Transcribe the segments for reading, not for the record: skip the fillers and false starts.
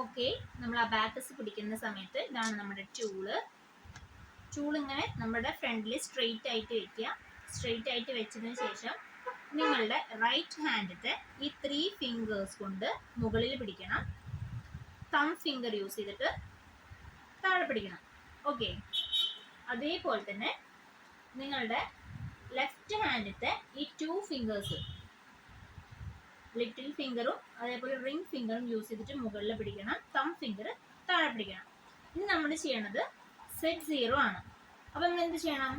Okay, നമ്മൾ abacus പിടിക്കുന്ന സമയത്ത് ഇതാണ് നമ്മുടെ ടൂള്. ഇങ്ങനെ നമ്മുടെ ഫ്രണ്ടിൽ സ്ട്രെയിറ്റ് ആയിട്ട് വെക്കുക. സ്ട്രെയിറ്റ് ആയിട്ട് വെച്ചതിന് ശേഷം നിങ്ങളുടെ റൈറ്റ് ഹാൻഡിത്തെ ഈ 3 ഫിംഗേഴ്സ് കൊണ്ട് മുകളിൽ പിടിക്കണം. തം ഫിംഗർ യൂസ് ചെയ്തിട്ട് താഴെ പിടിക്കണം. ഓക്കെ, അതേപോലെ തന്നെ നിങ്ങളുടെ ലെഫ്റ്റ് ഹാൻഡിത്തെ ഈ 2 ഫിംഗേഴ്സ്, ലിറ്റിൽ ഫിംഗറും അതേപോലെ റിംഗ് ഫിംഗറും യൂസ് ചെയ്തിട്ട് മുകളിൽ പിടിക്കണം. തം ഫിംഗർ താഴെ പിടിക്കണം. ഇനി നമ്മൾ ചെയ്യണത് സെറ്റ് 0 ആണ്. അപ്പം നമ്മൾ എന്ത് ചെയ്യണം?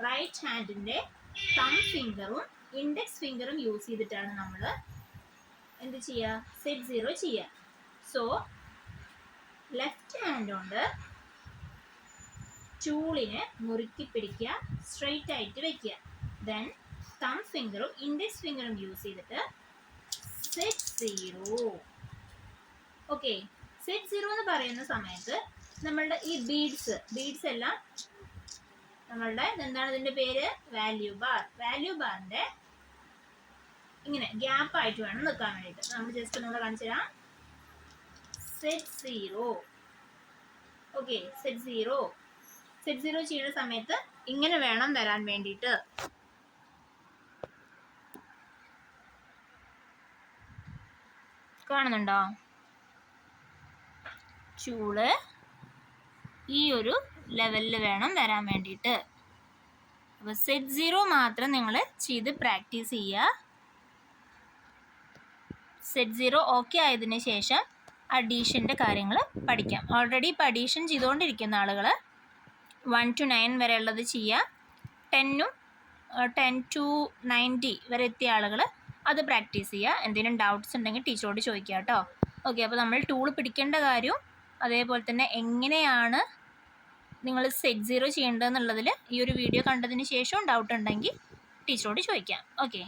റൈറ്റ് ഹാൻഡിന്റെ തം ഫിംഗറും ഇൻഡെക്സ് ഫിംഗറും യൂസ് ചെയ്തിട്ടാണ് നമ്മൾ എന്ത് ചെയ്യുക? സെറ്റ് 0 ചെയ്യുക. സോ ലെഫ്റ്റ് ഹാൻഡ് കൊണ്ട് ടൂളിനെ മുറുക്കി പിടിക്കുക, സ്ട്രെയിറ്റ് ആയിട്ട് വെക്കുക. ദെൻ തം ഫിംഗറും ഇൻഡെക്സ് ഫിംഗറും യൂസ് ചെയ്തിട്ട് സെറ്റ് 0. ഓക്കെ, സെറ്റ് 0 എന്ന് പറയുന്ന സമയത്ത് നമ്മളുടെ ഈ ബീഡ്സ് എല്ലാം നമ്മളുടെ എന്താണ് ഇതിന്റെ പേര്? Value bar. വാല്യൂ ബാറിന്റെ ഇങ്ങനെ ഗ്യാപ്പ് ആയിട്ട് വേണം നിൽക്കാൻ വേണ്ടിയിട്ട്. നമ്മൾ ജസ്റ്റ് ഒന്നുകൂടെ കാണിച്ചു തരാം. സെറ്റ് 0. ഓക്കെ, സെറ്റ് 0 ചെയ്യുന്ന സമയത്ത് ഇങ്ങനെ വേണം വരാൻ വേണ്ടിയിട്ട്. കാണുന്നുണ്ടോ? ചൂള് ഈ ഒരു ലെവലിൽ വേണം വരാൻ വേണ്ടിയിട്ട്. അപ്പോൾ സെറ്റ് 0 മാത്രം നിങ്ങൾ ചെയ്ത് പ്രാക്ടീസ് ചെയ്യുക. സെറ്റ് 0 ഓക്കെ ആയതിന് ശേഷം അഡീഷൻ്റെ കാര്യങ്ങൾ പഠിക്കാം. ഓൾറെഡി ഇപ്പോൾ അഡീഷൻ ചെയ്തുകൊണ്ടിരിക്കുന്ന ആളുകൾ 1 to 9 വരെയുള്ളത് ചെയ്യുക. 10 to 90 വരെ എത്തിയ ആളുകൾ അത് പ്രാക്ടീസ് ചെയ്യുക. എന്തെങ്കിലും ഡൗട്ട്സ് ഉണ്ടെങ്കിൽ ടീച്ചറോട് ചോദിക്കുക കേട്ടോ. ഓക്കെ, അപ്പോൾ നമ്മൾ ടൂൾ പിടിക്കേണ്ട കാര്യവും അതേപോലെ തന്നെ എങ്ങനെയാണ് നിങ്ങൾ സെറ്റ് 0 ചെയ്യേണ്ടതെന്നുള്ളതിൽ ഈ ഒരു വീഡിയോ കണ്ടതിന് ശേഷം ഡൗട്ട് ഉണ്ടെങ്കിൽ ടീച്ചറോട് ചോദിക്കാം. ഓക്കെ.